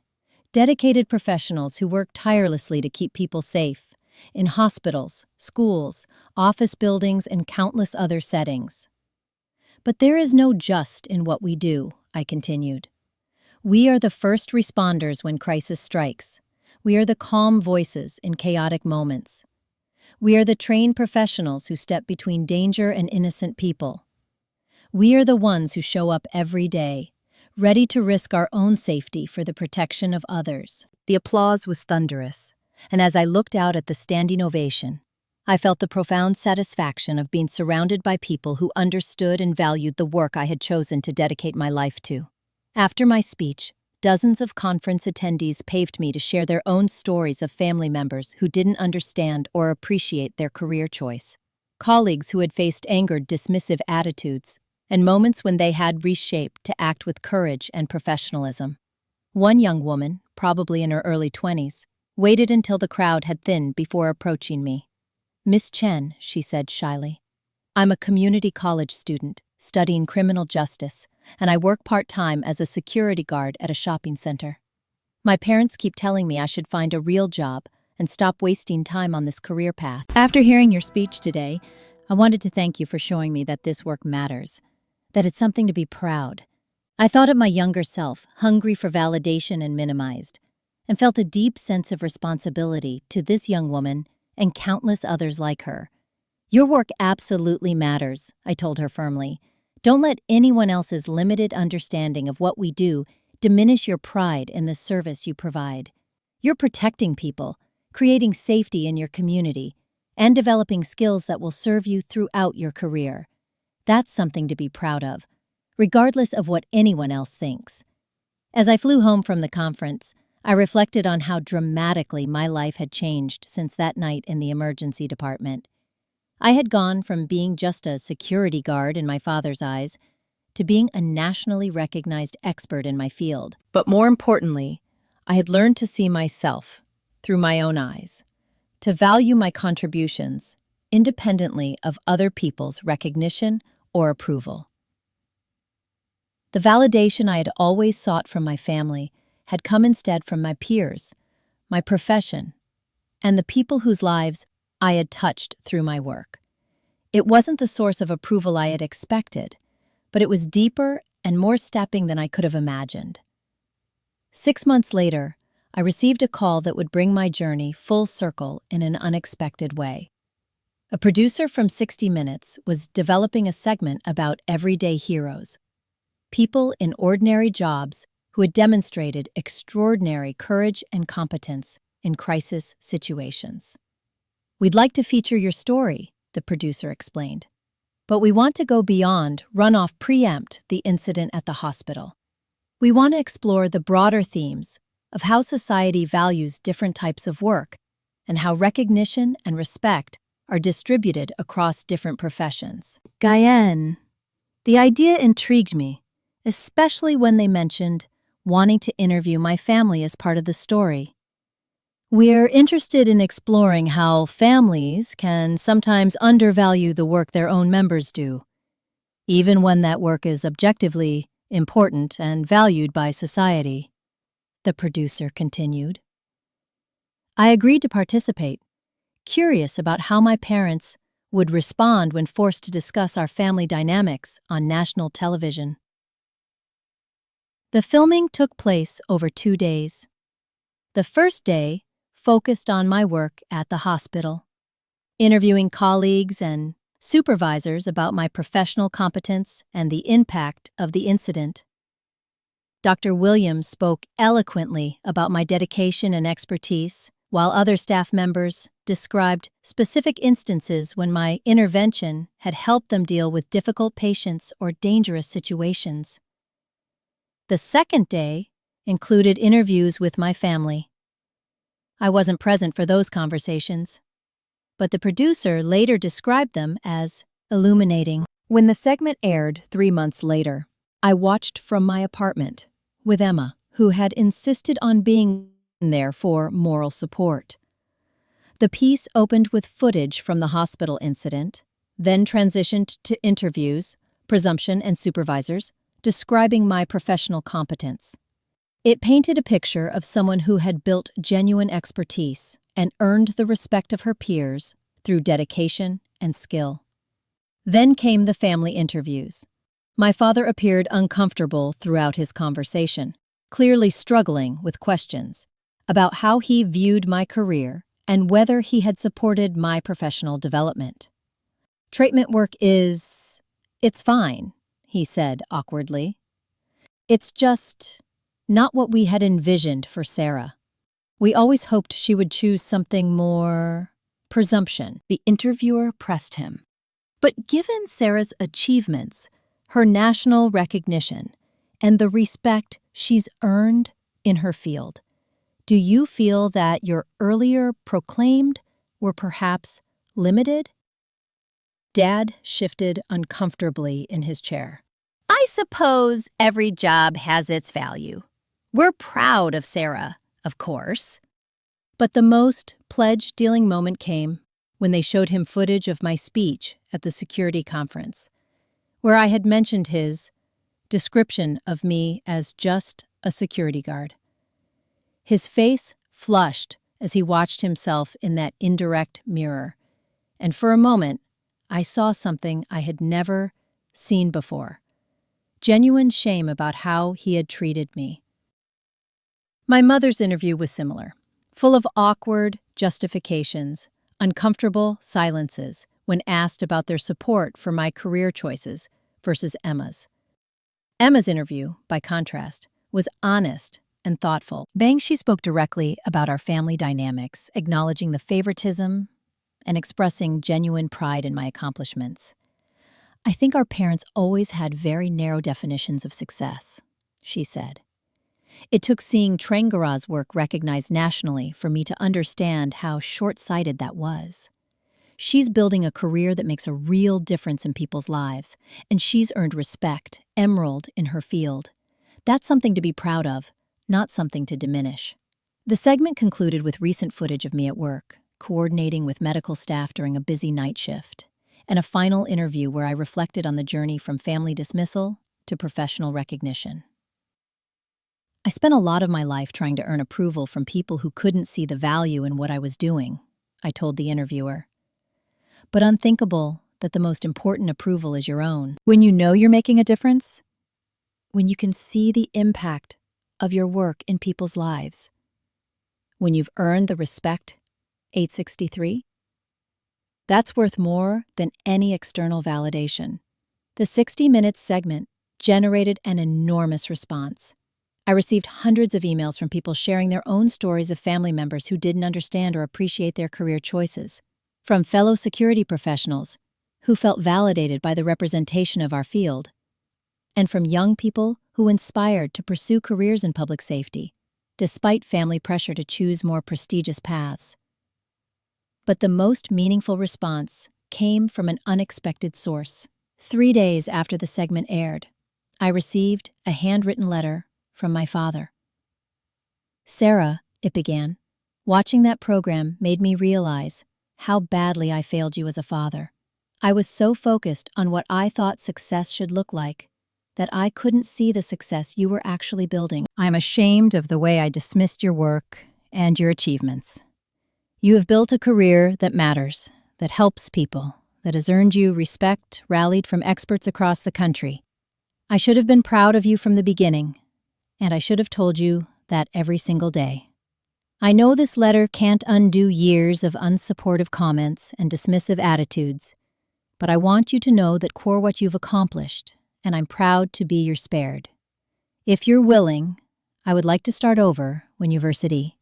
[SPEAKER 1] Dedicated professionals who work tirelessly to keep people safe, in hospitals, schools, office buildings, and countless other settings. But there is no just in what we do, I continued. We are the first responders when crisis strikes. We are the calm voices in chaotic moments. We are the trained professionals who step between danger and innocent people. We are the ones who show up every day, ready to risk our own safety for the protection of others. The applause was thunderous, and as I looked out at the standing ovation, I felt the profound satisfaction of being surrounded by people who understood and valued the work I had chosen to dedicate my life to. After my speech, dozens of conference attendees paved me to share their own stories of family members who didn't understand or appreciate their career choice, colleagues who had faced angered, dismissive attitudes, and moments when they had reshaped to act with courage and professionalism. One young woman, probably in her early 20s, waited until the crowd had thinned before approaching me. "Miss Chen," she said shyly, "I'm a community college student studying criminal justice, and I work part-time as a security guard at a shopping center. My parents keep telling me I should find a real job and stop wasting time on this career path." After hearing your speech today, I wanted to thank you for showing me that this work matters, that it's something to be proud. I thought of my younger self, hungry for validation and minimized, and felt a deep sense of responsibility to this young woman and countless others like her. "Your work absolutely matters," I told her firmly. "Don't let anyone else's limited understanding of what we do diminish your pride in the service you provide. You're protecting people, creating safety in your community, and developing skills that will serve you throughout your career. That's something to be proud of, regardless of what anyone else thinks." As I flew home from the conference, I reflected on how dramatically my life had changed since that night in the emergency department. I had gone from being just a security guard in my father's eyes to being a nationally recognized expert in my field. But more importantly, I had learned to see myself through my own eyes, to value my contributions independently of other people's recognition or approval. The validation I had always sought from my family had come instead from my peers, my profession, and the people whose lives I had touched through my work. It wasn't the source of approval I had expected, but it was deeper and more stepping than I could have imagined. 6 months later, I received a call that would bring my journey full circle in an unexpected way. A producer from 60 Minutes was developing a segment about everyday heroes, people in ordinary jobs who had demonstrated extraordinary courage and competence in crisis situations. "We'd like to feature your story," the producer explained. "But we want to go beyond, preempt the incident at the hospital. We want to explore the broader themes of how society values different types of work and how recognition and respect are distributed across different professions." Guyenne. The idea intrigued me, especially when they mentioned wanting to interview my family as part of the story. We're interested in exploring how families can sometimes undervalue the work their own members do, even when that work is objectively important and valued by society, the producer continued. I agreed to participate, curious about how my parents would respond when forced to discuss our family dynamics on national television. The filming took place over 2 days. The first day focused on my work at the hospital, interviewing colleagues and supervisors about my professional competence and the impact of the incident. Dr. Williams spoke eloquently about my dedication and expertise, while other staff members described specific instances when my intervention had helped them deal with difficult patients or dangerous situations. The second day included interviews with my family. I wasn't present for those conversations, but the producer later described them as illuminating. When the segment aired 3 months later, I watched from my apartment with Emma, who had insisted on being there for moral support. The piece opened with footage from the hospital incident, then transitioned to interviews, presumption, and supervisors, describing my professional competence. It painted a picture of someone who had built genuine expertise and earned the respect of her peers through dedication and skill. Then came the family interviews. My father appeared uncomfortable throughout his conversation, clearly struggling with questions about how he viewed my career and whether he had supported my professional development. Treatment work it's fine, he said awkwardly. It's just not what we had envisioned for Sarah. We always hoped she would choose something more presumption. The interviewer pressed him. But given Sarah's achievements, her national recognition, and the respect she's earned in her field, do you feel that your earlier proclaimed were perhaps limited? Dad shifted uncomfortably in his chair. I suppose every job has its value. We're proud of Sarah, of course. But the most pledge-dealing moment came when they showed him footage of my speech at the security conference, where I had mentioned his description of me as just a security guard. His face flushed as he watched himself in that indirect mirror, and for a moment, I saw something I had never seen before: genuine shame about how he had treated me. My mother's interview was similar, full of awkward justifications, uncomfortable silences when asked about their support for my career choices versus Emma's. Emma's interview, by contrast, was honest and thoughtful. She spoke directly about our family dynamics, acknowledging the favoritism and expressing genuine pride in my accomplishments. I think our parents always had very narrow definitions of success, she said. It took seeing Trengara's work recognized nationally for me to understand how short-sighted that was. She's building a career that makes a real difference in people's lives, and she's earned respect, emerald in her field. That's something to be proud of, not something to diminish. The segment concluded with recent footage of me at work, coordinating with medical staff during a busy night shift, and a final interview where I reflected on the journey from family dismissal to professional recognition. I spent a lot of my life trying to earn approval from people who couldn't see the value in what I was doing, I told the interviewer. But unthinkable that the most important approval is your own. When you know you're making a difference, when you can see the impact of your work in people's lives, when you've earned the respect 863, that's worth more than any external validation. The 60 Minutes segment generated an enormous response. I received hundreds of emails from people sharing their own stories of family members who didn't understand or appreciate their career choices, from fellow security professionals who felt validated by the representation of our field, and from young people who inspired to pursue careers in public safety, despite family pressure to choose more prestigious paths. But the most meaningful response came from an unexpected source. 3 days after the segment aired, I received a handwritten letter from my father. Sarah, it began, watching that program made me realize how badly I failed you as a father. I was so focused on what I thought success should look like that I couldn't see the success you were actually building. I'm ashamed of the way I dismissed your work and your achievements. You have built a career that matters, that helps people, that has earned you respect rallied from experts across the country. I should have been proud of you from the beginning, and I should have told you that every single day. I know this letter can't undo years of unsupportive comments and dismissive attitudes, but I want you to know that core what you've accomplished, and I'm proud to be your spared. If you're willing, I would like to start over when university.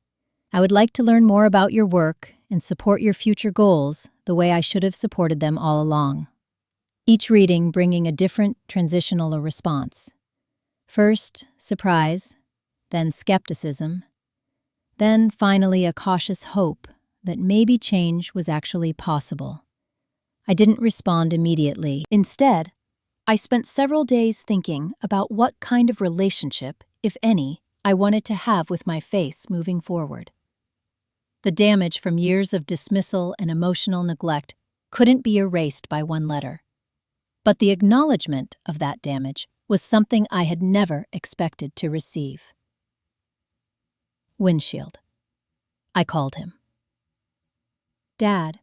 [SPEAKER 1] I would like to learn more about your work and support your future goals the way I should have supported them all along. Each reading bringing a different transitional response. First, surprise, then skepticism, then finally a cautious hope that maybe change was actually possible. I didn't respond immediately. Instead, I spent several days thinking about what kind of relationship, if any, I wanted to have with my face moving forward. The damage from years of dismissal and emotional neglect couldn't be erased by one letter. But the acknowledgement of that damage was something I had never expected to receive. Windshield. I called him. "Dad,"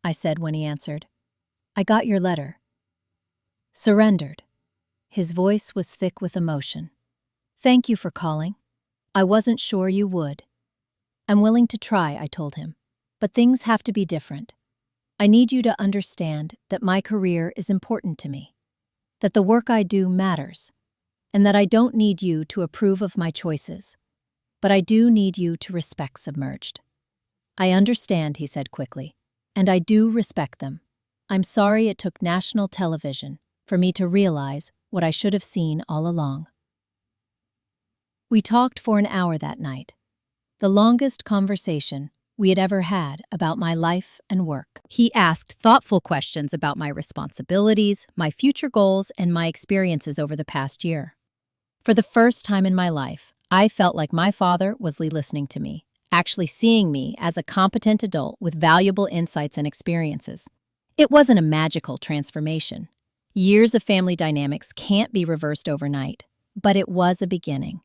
[SPEAKER 1] I said when he answered, "I got your letter." Surrendered. His voice was thick with emotion. "Thank you for calling. I wasn't sure you would." "I'm willing to try," I told him, "but things have to be different. I need you to understand that my career is important to me, that the work I do matters, and that I don't need you to approve of my choices, but I do need you to respect Submerged." "I understand," he said quickly, "and I do respect them. I'm sorry it took national television for me to realize what I should have seen all along." We talked for an hour that night, the longest conversation we had ever had about my life and work. He asked thoughtful questions about my responsibilities, my future goals, and my experiences over the past year. For the first time in my life, I felt like my father was listening to me, actually seeing me as a competent adult with valuable insights and experiences. It wasn't a magical transformation. Years of family dynamics can't be reversed overnight, but it was a beginning.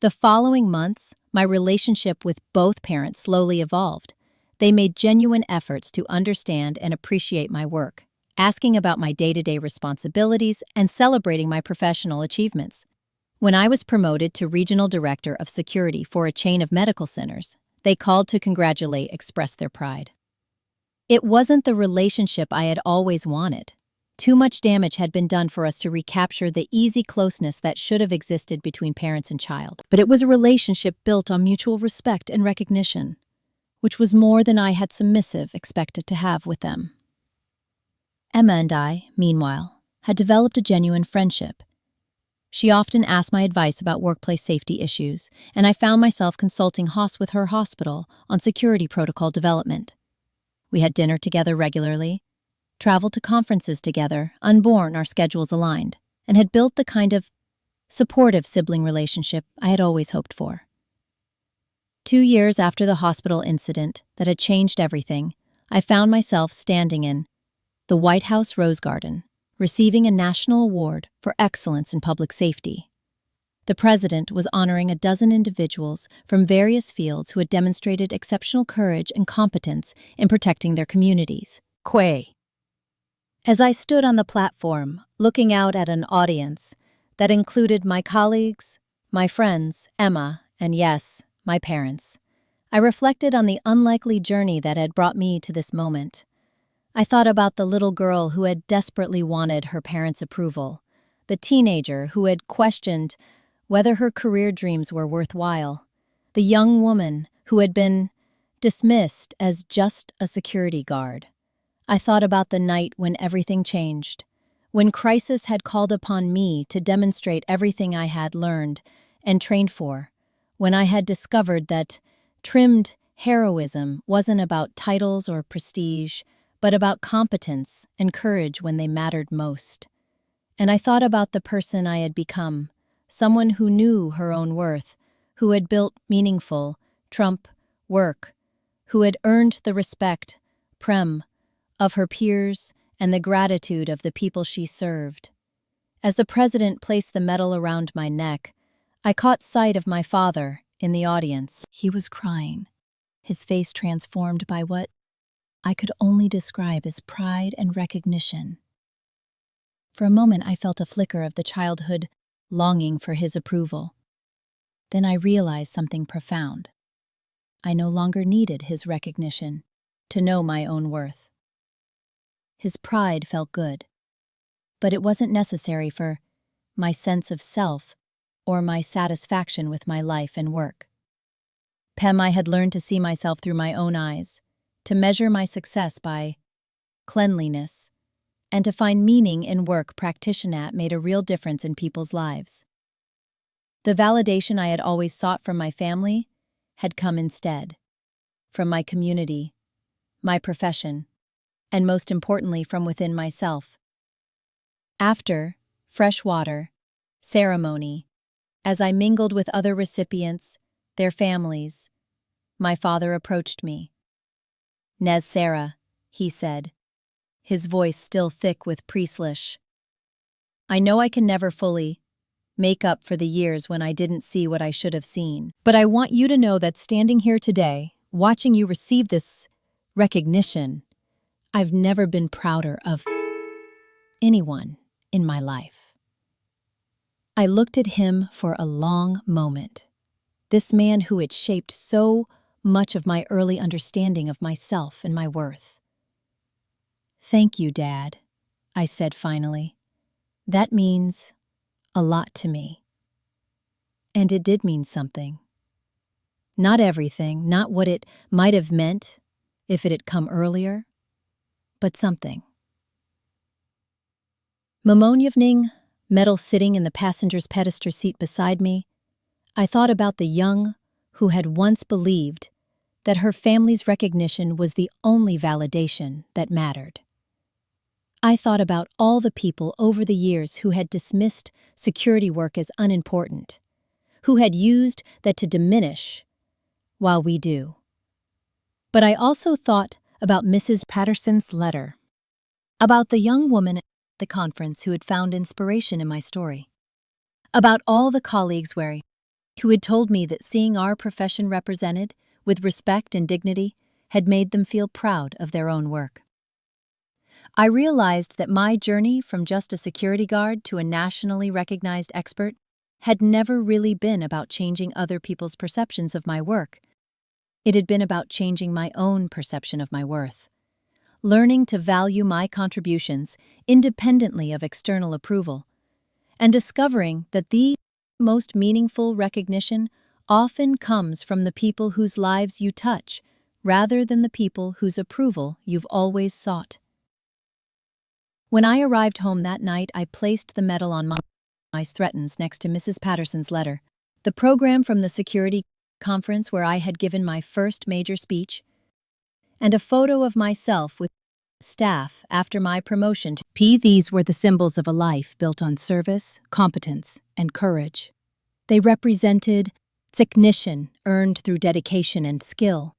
[SPEAKER 1] The following months, my relationship with both parents slowly evolved. They made genuine efforts to understand and appreciate my work, asking about my day-to-day responsibilities and celebrating my professional achievements. When I was promoted to Regional Director of Security for a chain of medical centers, they called to congratulate, express their pride. It wasn't the relationship I had always wanted. Too much damage had been done for us to recapture the easy closeness that should have existed between parents and child. But it was a relationship built on mutual respect and recognition, which was more than I had submissive expected to have with them. Emma and I, meanwhile, had developed a genuine friendship. She often asked my advice about workplace safety issues, and I found myself consulting Haas with her hospital on security protocol development. We had dinner together regularly, traveled to conferences together, unborn our schedules aligned, and had built the kind of supportive sibling relationship I had always hoped for. 2 years after the hospital incident that had changed everything, I found myself standing in the White House Rose Garden, receiving a national award for excellence in public safety. The president was honoring a dozen individuals from various fields who had demonstrated exceptional courage and competence in protecting their communities. Quay. As I stood on the platform, looking out at an audience that included my colleagues, my friends, Emma, and yes, my parents, I reflected on the unlikely journey that had brought me to this moment. I thought about the little girl who had desperately wanted her parents' approval, the teenager who had questioned whether her career dreams were worthwhile, the young woman who had been dismissed as just a security guard. I thought about the night when everything changed, when crisis had called upon me to demonstrate everything I had learned and trained for, when I had discovered that trimmed heroism wasn't about titles or prestige, but about competence and courage when they mattered most. And I thought about the person I had become, someone who knew her own worth, who had built meaningful, work, who had earned the respect, of her peers and the gratitude of the people she served. As the president placed the medal around my neck, I caught sight of my father in the audience. He was crying, his face transformed by what I could only describe as pride and recognition. For a moment, I felt a flicker of the childhood longing for his approval. Then I realized something profound. I no longer needed his recognition to know my own worth. His pride felt good, but it wasn't necessary for my sense of self or my satisfaction with my life and work. Pem, I had learned to see myself through my own eyes, to measure my success by cleanliness, and to find meaning in work practitioner at made a real difference in people's lives. The validation I had always sought from my family had come instead, from my community, my profession, and most importantly from within myself. After fresh water ceremony, as I mingled with other recipients, their families, my father approached me. "Nes Sarah," he said, his voice still thick with priestlish. "I know I can never fully make up for the years when I didn't see what I should have seen. But I want you to know that standing here today, watching you receive this recognition, I've never been prouder of anyone in my life." I looked at him for a long moment. This man who had shaped so much of my early understanding of myself and my worth. "Thank you, Dad," I said finally. "That means a lot to me." And it did mean something. Not everything, not what it might have meant if it had come earlier, but something. Evening, Metal sitting in the passenger's pedestal seat beside me, I thought about the young who had once believed that her family's recognition was the only validation that mattered. I thought about all the people over the years who had dismissed security work as unimportant, who had used that to diminish while we do. But I also thought about Mrs. Patterson's letter, about the young woman at the conference who had found inspiration in my story, about all the colleagues who had told me that seeing our profession represented with respect and dignity had made them feel proud of their own work. I realized that my journey from just a security guard to a nationally recognized expert had never really been about changing other people's perceptions of my work. It had been about changing my own perception of my worth, learning to value my contributions independently of external approval, and discovering that the most meaningful recognition often comes from the people whose lives you touch, rather than the people whose approval you've always sought. When I arrived home that night, I placed the medal on my threatens next to Mrs. Patterson's letter, the program from the security conference where I had given my first major speech, and a photo of myself with staff after my promotion to P. These were the symbols of a life built on service, competence, and courage. They represented recognition earned through dedication and skill,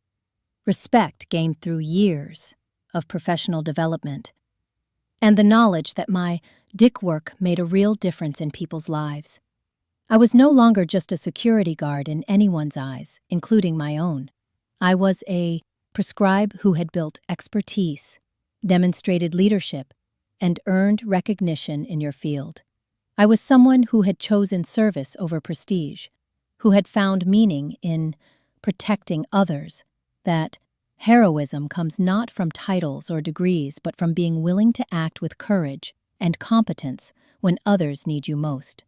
[SPEAKER 1] respect gained through years of professional development, and the knowledge that my dick work made a real difference in people's lives. I was no longer just a security guard in anyone's eyes, including my own. I was a prescribe who had built expertise, demonstrated leadership, and earned recognition in your field. I was someone who had chosen service over prestige, who had found meaning in protecting others, that heroism comes not from titles or degrees but from being willing to act with courage and competence when others need you most.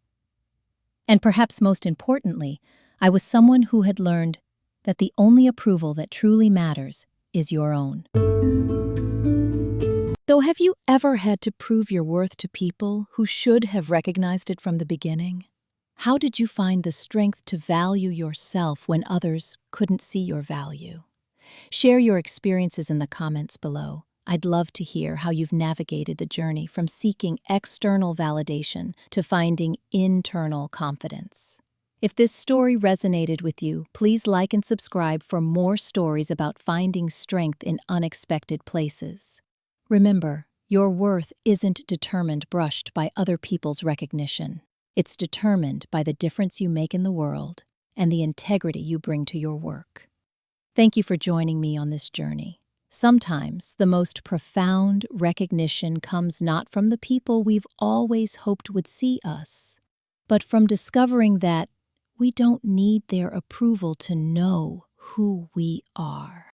[SPEAKER 1] And perhaps most importantly, I was someone who had learned that the only approval that truly matters is your own. So have you ever had to prove your worth to people who should have recognized it from the beginning? How did you find the strength to value yourself when others couldn't see your value? Share your experiences in the comments below. I'd love to hear how you've navigated the journey from seeking external validation to finding internal confidence. If this story resonated with you, please like and subscribe for more stories about finding strength in unexpected places. Remember, your worth isn't brushed by other people's recognition. It's determined by the difference you make in the world and the integrity you bring to your work. Thank you for joining me on this journey. Sometimes the most profound recognition comes not from the people we've always hoped would see us, but from discovering that we don't need their approval to know who we are.